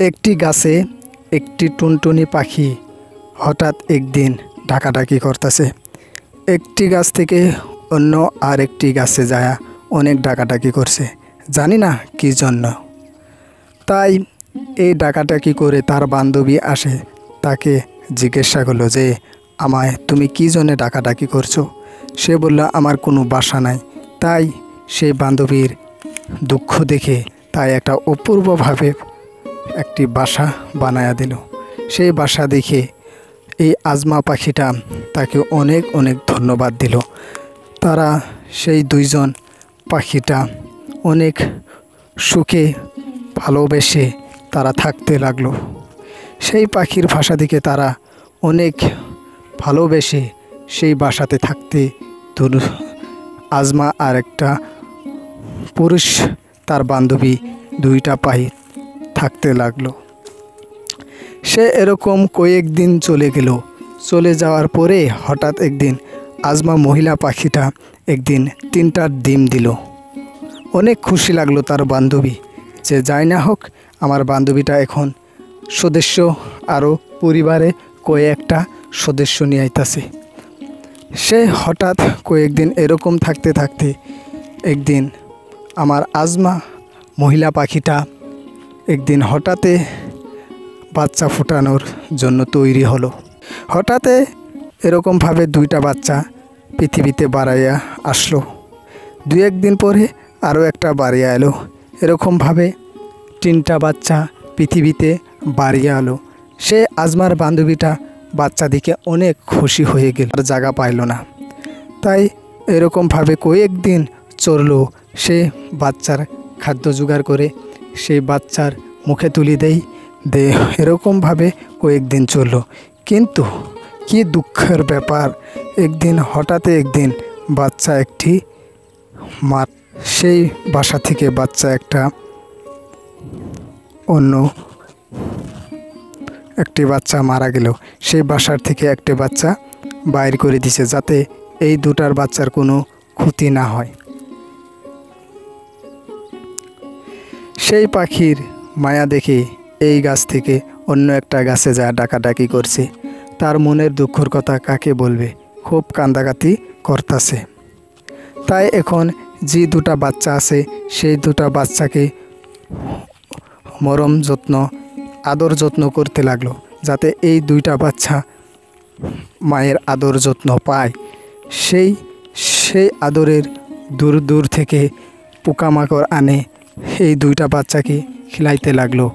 একটি গাছে একটি টুনটুনি পাখি হঠাৎ একদিন ডাকাডাকি করতেছে। একটি গাছ থেকে অন্য আরেকটি গাছে যায় অনেক ডাকাডাকি করছে, জানি না কি জন্য। তাই এই ডাকাডাকি করে তার বান্ধবী আসে, তাকে জিজ্ঞাসা করলো যে আমায় তুমি কী জন্যে ডাকাডাকি করছো। সে বলল আমার কোনো বাসা নাই। তাই সেই বান্ধবীর দুঃখ দেখে তাই একটা অপূর্বভাবে একটি বাসা বানায়া দিল। সেই বাসা দেখে এই আজমা পাখিটা তাকে অনেক অনেক ধন্যবাদ দিল। তারা সেই দুইজন পাখিটা অনেক সুখে ভালোবেসে তারা থাকতে লাগলো। সেই পাখির ভাষা দেখে তারা অনেক ভালোবেসে সেই বাসাতে থাকতে আজমা আর একটা পুরুষ তার বান্ধবী দুইটা পাখি থাকতে লাগলো। সে এরকম কয়েকদিন চলে গেল। চলে যাওয়ার পরে হঠাৎ একদিন আজমা মহিলা পাখিটা একদিন 3টা ডিম দিল। অনেক খুশি লাগলো তার বান্ধবী, যে যাই না হোক আমার বান্ধবীটা এখন সদস্য আরও পরিবারে কয়েকটা সদস্য নিয়ে আইতাছে। সে হঠাৎ কয়েকদিন এরকম থাকতে থাকতে একদিন আমার আজমা মহিলা পাখিটা একদিন হঠাৎ বাচ্চা ফোটানোর জন্য তৈরি হলো। হঠাৎ এরকমভাবে 2টা বাচ্চা পৃথিবীতে বাড়াইয়া আসলো। 2-1 দিন পরে আরও একটা বাড়িয়া এলো। এরকমভাবে 3টা বাচ্চা পৃথিবীতে বাড়িয়া এলো। সে আজমার বান্ধবীটা বাচ্চা দিকে অনেক খুশি হয়ে গেল, আর জায়গা পাইল না। তাই এরকমভাবে কয়েকদিন চললো। সে বাচ্চার খাদ্য জোগাড় করে সেই বাচ্চার মুখে তুলে দেয়। এরকমভাবে কয়েকদিন চললো। কিন্তু কি দুঃখের ব্যাপার, একদিন হঠাৎ একদিন বাচ্চা একটি সেই বাসা থেকে বাচ্চা একটা অন্য একটি বাচ্চা মারা গেল। সেই বাসার থেকে একটি বাচ্চা বাইর করে দিছে, যাতে এই 2টার বাচ্চার কোনো ক্ষতি না হয়। সেই পাখির মায়া দেখে এই গাছ থেকে অন্য একটা গাছে যা ডাকাডাকি করছে। তার মনের দুঃখের কথা কাকে বলবে, খুব কান্দাকাতি করতেছে। তাই এখন যে 2টা বাচ্চা আছে সেই 2টা বাচ্চাকে মরম যত্ন আদর যত্ন করতে লাগলো, যাতে এই 2টা বাচ্চা মায়ের আদর যত্ন পায়। সেই আদরের দূর দূর থেকে পোকামাকড় আনে এই 2টা বাচ্চাকে খিলাইতে লাগলো।